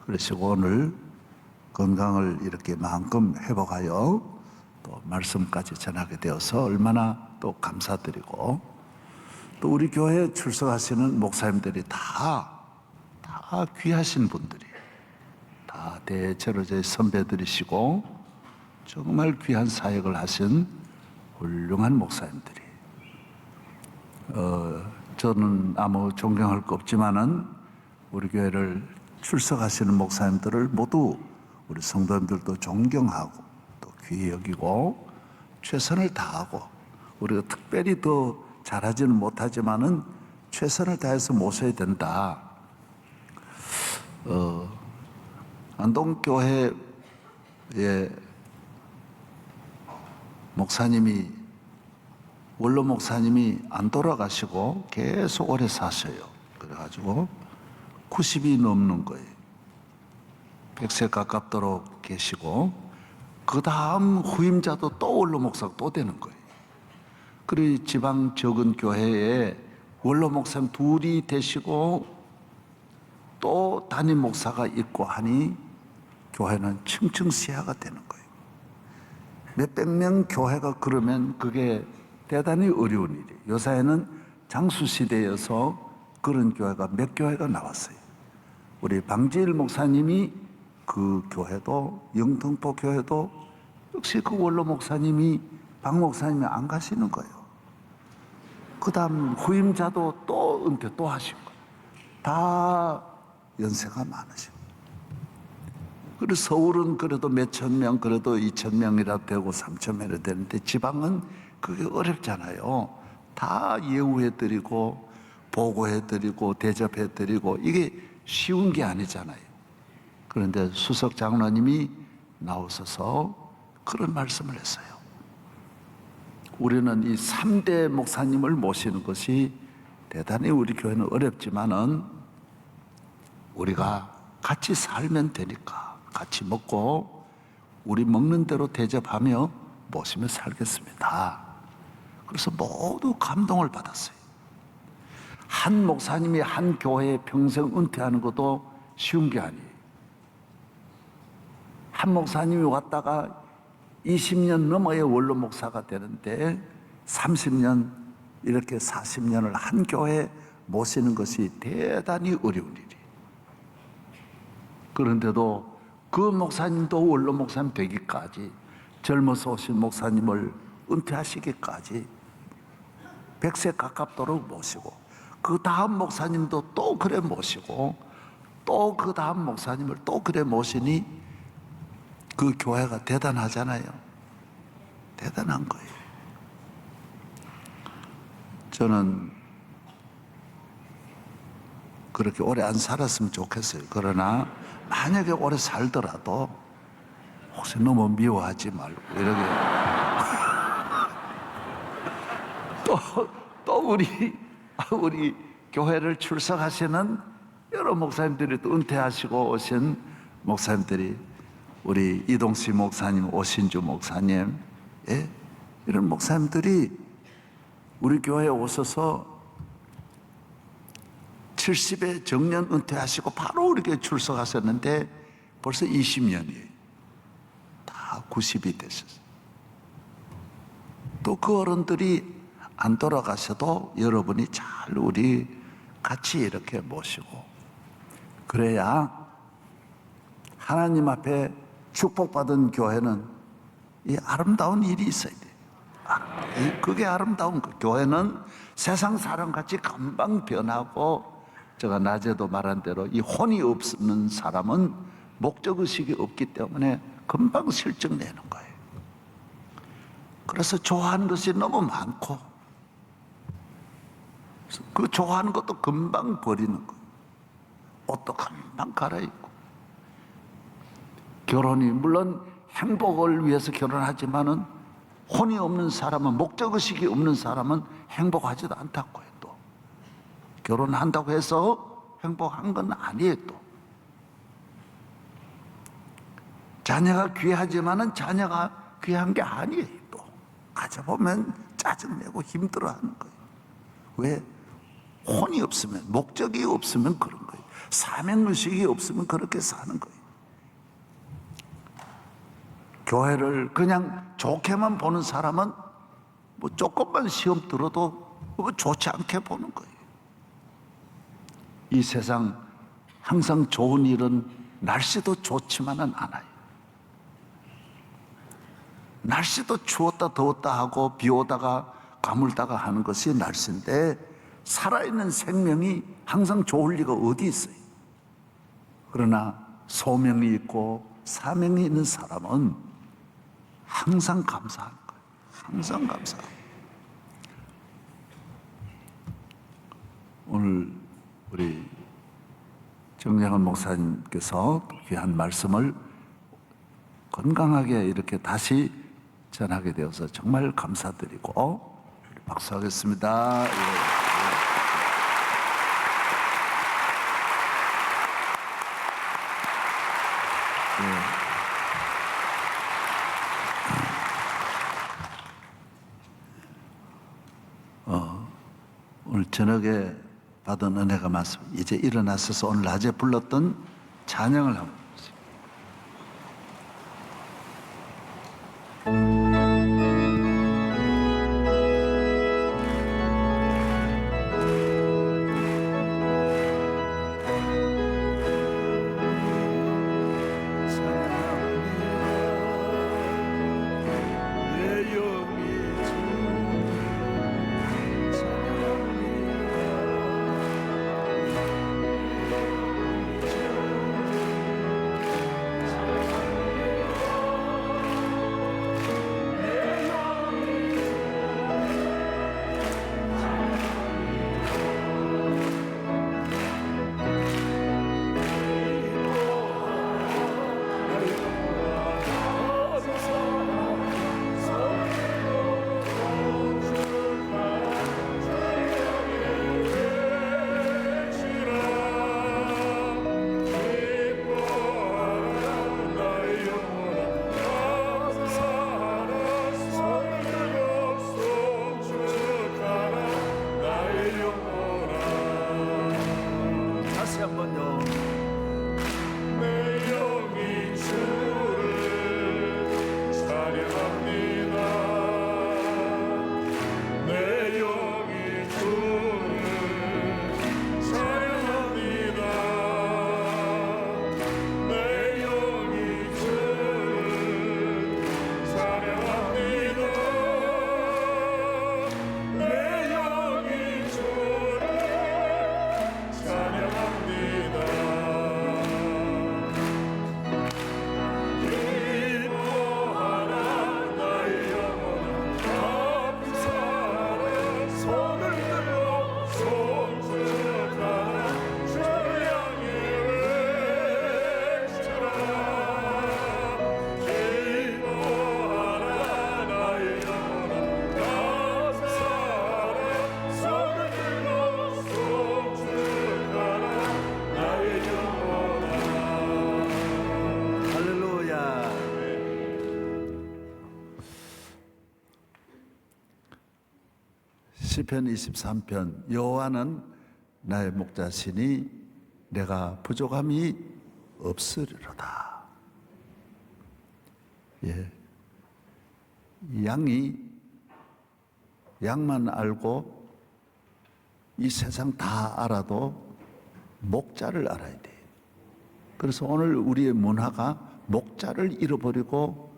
그러시고 오늘 건강을 이렇게 만큼 회복하여 또 말씀까지 전하게 되어서 얼마나 또 감사드리고, 또 우리 교회에 출석하시는 목사님들이 다 귀하신 분들이, 다 대체로제 선배들이시고 정말 귀한 사역을 하신 훌륭한 목사님들이, 저는 아무 존경할 거 없지만은 우리 교회를 출석하시는 목사님들을 모두 우리 성도님들도 존경하고 또 귀히 여기고 최선을 다하고, 우리가 특별히 더 잘하지는 못하지만은 최선을 다해서 모셔야 된다. 안동교회의 목사님이, 원로 목사님이 안 돌아가시고 계속 오래 사셔요. 그래가지고 90이 넘는 거예요. 100세 가깝도록 계시고, 그 다음 후임자도 또 원로 목사가 또 되는 거예요. 그리고 지방 적은 교회에 원로 목사님 둘이 되시고 또 담임 목사가 있고 하니 교회는 층층시야가 되는 거예요. 몇백 명 교회가 그러면 그게 대단히 어려운 일이에요. 요사에는 장수시대여서 그런 교회가 몇 교회가 나왔어요. 우리 방지일 목사님이 그 교회도, 영등포 교회도 역시 그 원로 목사님이, 박 목사님이 안 가시는 거예요. 그 다음 후임자도 또 은퇴 또 하신 거예요. 다 연세가 많으신 거예요. 그리고 서울은 그래도 몇천 명, 그래도 2,000명이라도 되고 3,000명이라도 되는데 지방은 그게 어렵잖아요. 다 예우해드리고 보고해드리고 대접해드리고 이게 쉬운 게 아니잖아요. 그런데 수석 장로님이 나오셔서 그런 말씀을 했어요. 우리는 이 3대 목사님을 모시는 것이 대단히 우리 교회는 어렵지만은 우리가 같이 살면 되니까 같이 먹고 우리 먹는 대로 대접하며 모시며 살겠습니다. 그래서 모두 감동을 받았어요. 한 목사님이 한 교회에 평생 은퇴하는 것도 쉬운 게 아니에요. 한 목사님이 왔다가 20년 넘어야 원로 목사가 되는데 30년, 이렇게 40년을 한 교회에 모시는 것이 대단히 어려운 일이에요. 그런데도 그 목사님도 원로 목사님 되기까지, 젊어서 오신 목사님을 은퇴하시기까지 100세 가깝도록 모시고, 그 다음 목사님도 또 그래 모시고, 또 그 다음 목사님을 또 그래 모시니 그 교회가 대단하잖아요. 대단한 거예요. 저는 그렇게 오래 안 살았으면 좋겠어요. 그러나 만약에 오래 살더라도 혹시 너무 미워하지 말고 이렇게 또 우리 교회를 출석하시는 여러 목사님들이 또 은퇴하시고 오신 목사님들이, 우리 이동식 목사님, 오신주 목사님, 예? 이런 목사님들이 우리 교회에 오셔서 70에 정년 은퇴하시고 바로 우리 교회 출석하셨는데 벌써 20년이에요. 다 90이 되셨어요. 또 그 어른들이 안 돌아가셔도 여러분이 잘 우리 같이 이렇게 모시고, 그래야 하나님 앞에 축복받은 교회는 이 아름다운 일이 있어야 돼요. 그게 아름다운 거. 교회는 세상 사람같이 금방 변하고, 제가 낮에도 말한 대로 이 혼이 없는 사람은 목적의식이 없기 때문에 금방 실증내는 거예요. 그래서 좋아하는 것이 너무 많고, 그 좋아하는 것도 금방 버리는 거예요. 옷도 금방 갈아입고. 결혼이 물론 행복을 위해서 결혼하지만은 혼이 없는 사람은, 목적의식이 없는 사람은 행복하지도 않다고 해요. 또 결혼한다고 해서 행복한 건 아니에요. 또 자녀가 귀하지만은 자녀가 귀한 게 아니에요. 또 가져보면 짜증내고 힘들어하는 거예요. 왜? 혼이 없으면, 목적이 없으면 그런 거예요. 사명의식이 없으면 그렇게 사는 거예요. 교회를 그냥 좋게만 보는 사람은 뭐 조금만 시험 들어도 뭐 좋지 않게 보는 거예요. 이 세상 항상 좋은 일은 날씨도 좋지만은 않아요. 날씨도 추웠다 더웠다 하고 비 오다가 가물다가 하는 것이 날씨인데 살아있는 생명이 항상 좋을 리가 어디 있어요. 그러나 소명이 있고 사명이 있는 사람은 항상 감사하는 거예요. 항상 감사해요. 오늘 우리 정량원 목사님께서 귀한 말씀을 건강하게 이렇게 다시 전하게 되어서 정말 감사드리고 박수하겠습니다. 예. 오늘 저녁에 받은 은혜가 많습니다. 이제 일어나셔서 오늘 낮에 불렀던 찬양을 한번 보세요. 시편 23편 여호와는 나의 목자시니 내가 부족함이 없으리로다. 예, 양만 알고 이 세상 다 알아도 목자를 알아야 돼요. 그래서 오늘 우리의 문화가 목자를 잃어버리고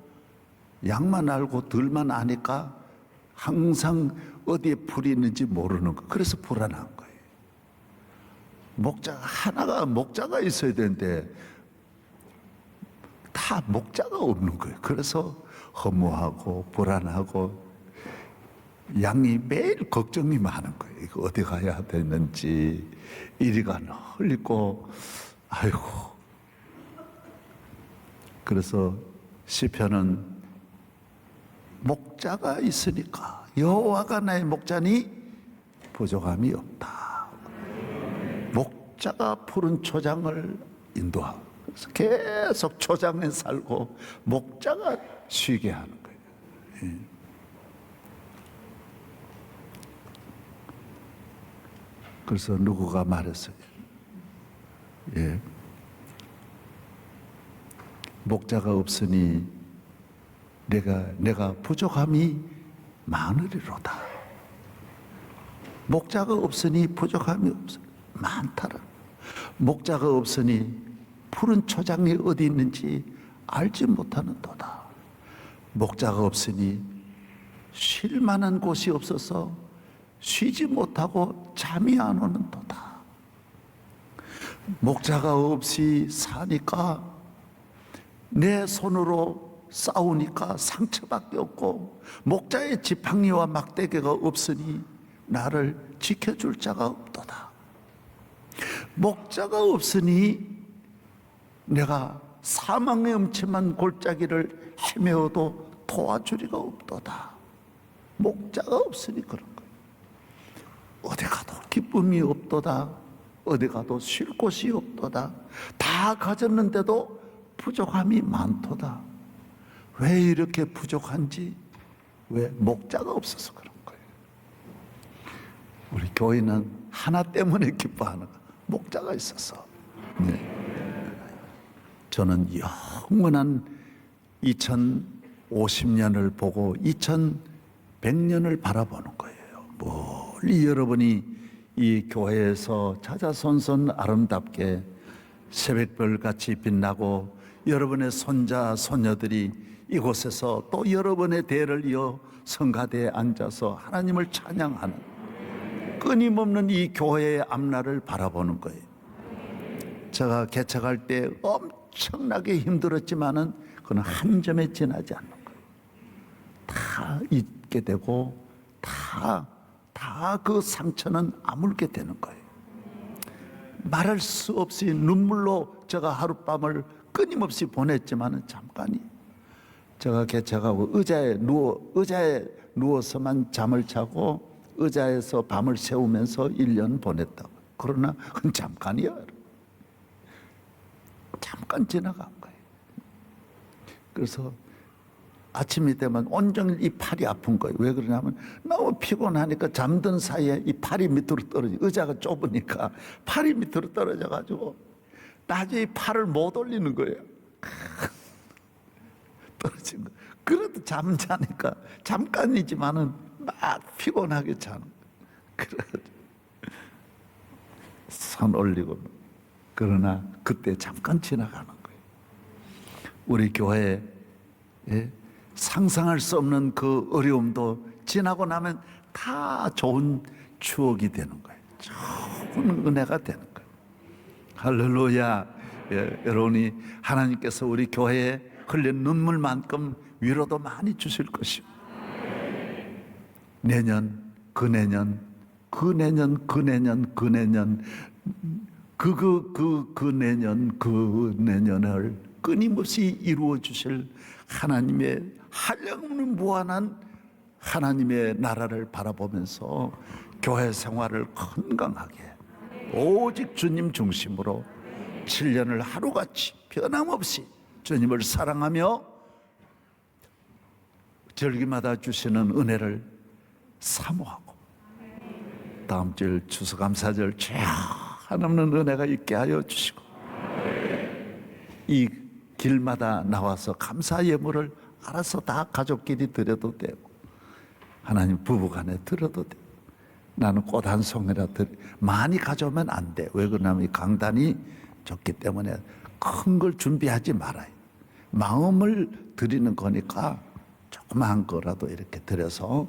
양만 알고 들만 아니까 항상 어디에 풀이 있는지 모르는 거. 그래서 불안한 거예요. 목자가 있어야 되는데 다 목자가 없는 거예요. 그래서 허무하고 불안하고 양이 매일 걱정이 많은 거예요. 이거 어디 가야 되는지 이리가 흘리고 아이고. 그래서 시편은 목자가 있으니까 여호와가 나의 목자니 부족함이 없다. 목자가 푸른 초장을 인도하고 그래서 계속 초장에 살고 목자가 쉬게 하는 거예요. 예. 그래서 누구가 말했어요. 예. 목자가 없으니 내가 부족함이 많으리로다. 목자가 없으니 부족함이 많다라. 목자가 없으니 푸른 초장이 어디 있는지 알지 못하는도다. 목자가 없으니 쉴 만한 곳이 없어서 쉬지 못하고 잠이 안 오는도다. 목자가 없이 사니까 내 손으로 싸우니까 상처밖에 없고, 목자의 지팡이와 막대기가 없으니 나를 지켜줄 자가 없도다. 목자가 없으니 내가 사망의 음침한 골짜기를 헤매어도 도와주리가 없도다. 목자가 없으니 그런 거예요. 어디 가도 기쁨이 없도다. 어디 가도 쉴 곳이 없도다. 다 가졌는데도 부족함이 많도다. 왜 이렇게 부족한지, 왜 목자가 없어서 그런 거예요. 우리 교회는 하나 때문에 기뻐하는 거예요. 목자가 있어서. 네. 저는 영원한 2050년을 보고 2100년을 바라보는 거예요. 멀리 여러분이 이 교회에서 자자손손 아름답게 새벽별같이 빛나고, 여러분의 손자 손녀들이 이곳에서 또 여러분의 대를 이어 성가대에 앉아서 하나님을 찬양하는 끊임없는 이 교회의 앞날을 바라보는 거예요. 제가 개척할 때 엄청나게 힘들었지만은 그건 한 점에 지나지 않는 거예요. 다 잊게 되고 다 그 상처는 아물게 되는 거예요. 말할 수 없이 눈물로 제가 하룻밤을 끊임없이 보냈지만은 잠깐이, 제가 개척하고 의자에 누워서만 잠을 자고 의자에서 밤을 새우면서 1년 보냈다고. 그러나 그건 잠깐이에요. 잠깐 지나간 거예요. 그래서 아침이 되면 온종일 이 팔이 아픈 거예요. 왜 그러냐면 너무 피곤하니까 잠든 사이에 이 팔이 밑으로 떨어져. 의자가 좁으니까 팔이 밑으로 떨어져 가지고 나중에 이 팔을 못 올리는 거예요. 떨어진 거. 그래도 잠자니까 잠깐이지만은 막 피곤하게 자는 거예요. 그래가지고 손 올리고. 그러나 그때 잠깐 지나가는 거예요. 우리 교회에 상상할 수 없는 그 어려움도 지나고 나면 다 좋은 추억이 되는 거예요. 좋은 은혜가 되는 거예요. 할렐루야. 여러분이 하나님께서 우리 교회에 흘린 눈물만큼 위로도 많이 주실 것이고, 내년, 그 내년을 끊임없이 이루어 주실 하나님의 한량없는 무한한 하나님의 나라를 바라보면서 교회 생활을 건강하게 오직 주님 중심으로 7년을 하루같이 변함없이 주님을 사랑하며 절기마다 주시는 은혜를 사모하고, 다음 주 추수감사절 한없는 은혜가 있게 하여 주시고, 이 길마다 나와서 감사 예물을 알아서 다 가족끼리 드려도 되고, 하나님 부부간에 드려도 되고, 나는 꽃 한 송이라 많이 가져오면 안 돼. 왜 그러냐면 이 강단이 좋기 때문에 큰 걸 준비하지 말아요. 마음을 드리는 거니까 조그마한 거라도 이렇게 드려서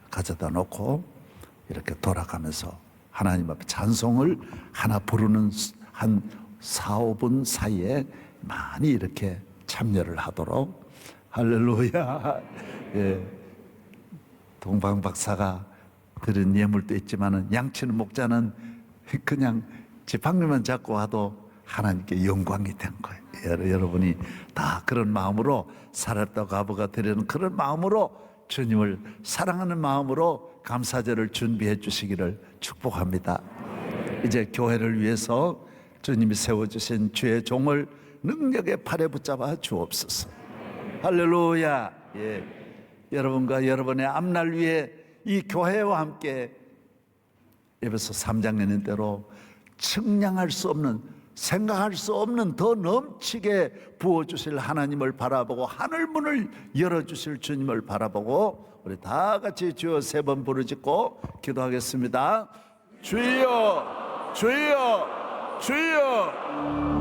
가져다 놓고 이렇게 돌아가면서 하나님 앞에 찬송을 하나 부르는 한 4, 5분 사이에 많이 이렇게 참여를 하도록. 할렐루야. 예. 동방 박사가 드린 예물도 있지만은 양치는 목자는 그냥 지팡이만 잡고 와도 하나님께 영광이 된 거예요. 여러분이 다 그런 마음으로 살았다고 아버가 드리는 그런 마음으로 주님을 사랑하는 마음으로 감사절을 준비해 주시기를 축복합니다. 이제 교회를 위해서 주님이 세워주신 주의 종을 능력의 팔에 붙잡아 주옵소서. 할렐루야. 예. 여러분과 여러분의 앞날 위에 이 교회와 함께 에베소 3장 있는 대로 측량할 수 없는, 생각할 수 없는 더 넘치게 부어주실 하나님을 바라보고 하늘 문을 열어주실 주님을 바라보고 우리 다 같이 주여 3번 부르짖고 기도하겠습니다. 주여, 주여, 주여.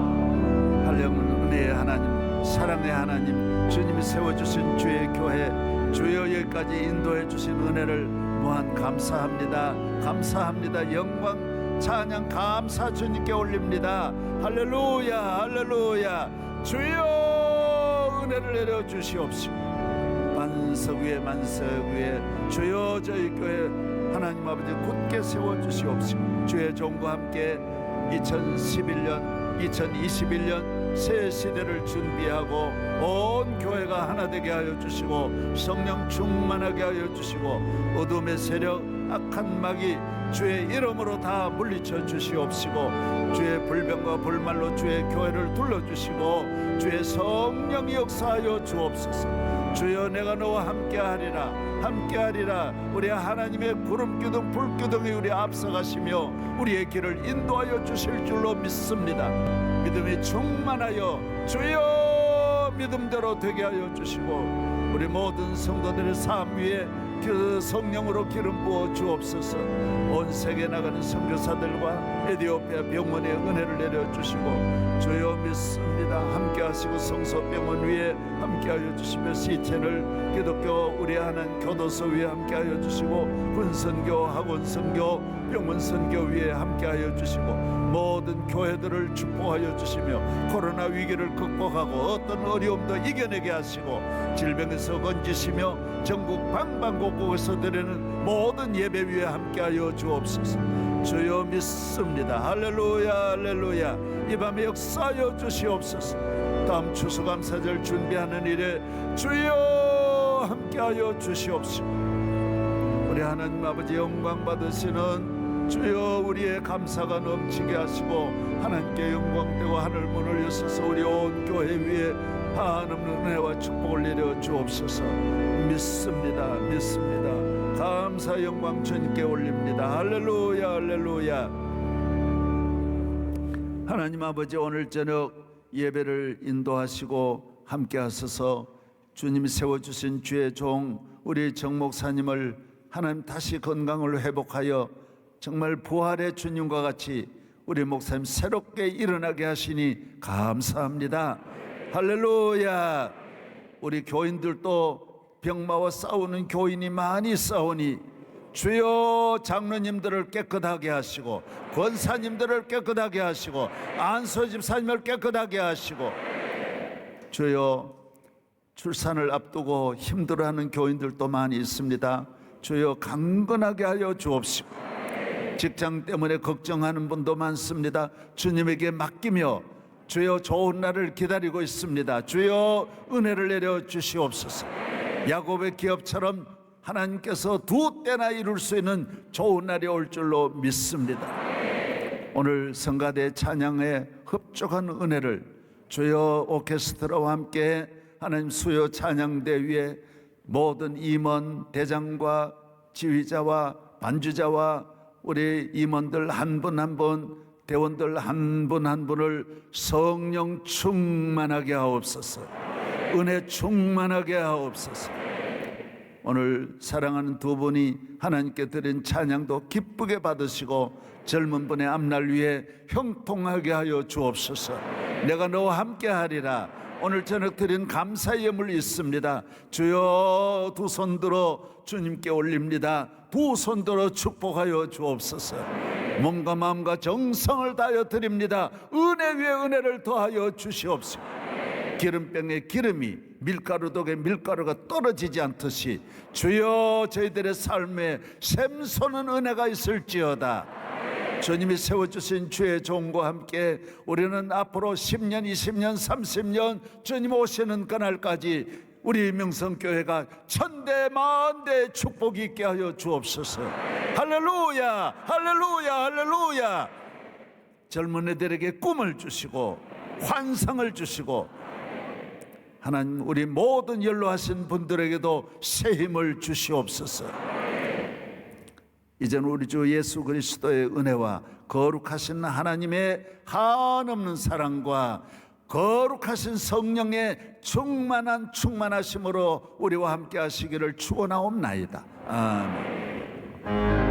한량은 은혜의 하나님, 사랑의 하나님, 주님이 세워주신 주의 교회, 주여 여기까지 인도해 주신 은혜를 무한 감사합니다. 감사합니다. 영광 찬양 감사 주님께 올립니다. 할렐루야, 할렐루야. 주여 은혜를 내려 주시옵시고 만석 위에 만석 위에 주여 저희 교회 하나님 아버지 굳게 세워 주시옵시고 주의 종과 함께 2011년 2021년 새 시대를 준비하고 온 교회가 하나 되게 하여 주시고 성령 충만하게 하여 주시고 어둠의 세력 악한 마귀 주의 이름으로 다 물리쳐 주시옵시고 주의 불병과 불말로 주의 교회를 둘러주시고 주의 성령이 역사하여 주옵소서. 주여 내가 너와 함께하리라 함께하리라. 우리 하나님의 구름기둥 불기둥이 우리 앞서가시며 우리의 길을 인도하여 주실 줄로 믿습니다. 믿음이 충만하여 주여 믿음대로 되게 하여 주시고 우리 모든 성도들의 삶 위에 그 성령으로 기름 부어 주옵소서. 온 세계 나가는 선교사들과 에티오피아 병원에 은혜를 내려 주시고 주여 믿습니다. 함께 하시고 성소병원 위에 함께 하여 주시며 시체를 기독교 우리 하나님 교도소 위에 함께 하여 주시고 군선교 학원선교 병원선교 위에 함께 하여 주시고 모든 교회들을 축복하여 주시며 코로나 위기를 극복하고 어떤 어려움도 이겨내게 하시고 질병에서 건지시며 전국 방방곡곡에서 드리는 모든 예배 위에 함께하여 주옵소서. 주여 믿습니다. 할렐루야 할렐루야. 이 밤에 역사하여 주시옵소서. 다음 추수감사절 준비하는 일에 주여 함께하여 주시옵시고 우리 하나님 아버지 영광 받으시는 주여 우리의 감사가 넘치게 하시고 하나님께 영광되고 하늘 문을 여셔서 우리 온 교회 위에 한없는 은혜와 축복을 내려 주옵소서. 믿습니다. 믿습니다. 감사 영광 주님께 올립니다. 할렐루야 할렐루야. 하나님 아버지 오늘 저녁 예배를 인도하시고 함께 하셔서 주님이 세워주신 주의 종 우리 정 목사님을 하나님 다시 건강을 회복하여 정말 부활의 주님과 같이 우리 목사님 새롭게 일어나게 하시니 감사합니다. 할렐루야. 우리 교인들도 병마와 싸우는 교인이 많이 싸우니 주여 장로님들을 깨끗하게 하시고 권사님들을 깨끗하게 하시고 안수 집사님을 깨끗하게 하시고 주여 출산을 앞두고 힘들어하는 교인들도 많이 있습니다. 주여 강건하게 하여 주옵시고 직장 때문에 걱정하는 분도 많습니다. 주님에게 맡기며 주여 좋은 날을 기다리고 있습니다. 주여 은혜를 내려 주시옵소서. 야곱의 기업처럼 하나님께서 2때나 이룰 수 있는 좋은 날이 올 줄로 믿습니다. 오늘 성가대 찬양에 흡족한 은혜를 주여 오케스트라와 함께 하나님 수요 찬양대 위에 모든 임원 대장과 지휘자와 반주자와 우리 임원들 한 분 한 분 대원들 한 분 한 분을 성령 충만하게 하옵소서. 은혜 충만하게 하옵소서. 오늘 사랑하는 두 분이 하나님께 드린 찬양도 기쁘게 받으시고 젊은 분의 앞날 위에 형통하게 하여 주옵소서. 내가 너와 함께 하리라. 오늘 저녁 드린 감사의 예물 있습니다. 주여 두 손 들어 주님께 올립니다. 두 손 들어 축복하여 주옵소서. 몸과 마음과 정성을 다하여 드립니다. 은혜 위에 은혜를 더하여 주시옵소서. 기름병에 기름이 밀가루독에 밀가루가 떨어지지 않듯이 주여 저희들의 삶에 샘솟는 은혜가 있을지어다. 주님이 세워주신 주의 종과 함께 우리는 앞으로 10년 20년 30년 주님 오시는 그날까지 우리 명성교회가 천대 만대 축복이 있게 하여 주옵소서. 할렐루야 할렐루야 할렐루야. 젊은 애들에게 꿈을 주시고 환상을 주시고 하나님 우리 모든 연로하신 분들에게도 새 힘을 주시옵소서. 이제는 우리 주 예수 그리스도의 은혜와 거룩하신 하나님의 한없는 사랑과 거룩하신 성령의 충만하심으로 우리와 함께 하시기를 축원하옵나이다. 아멘.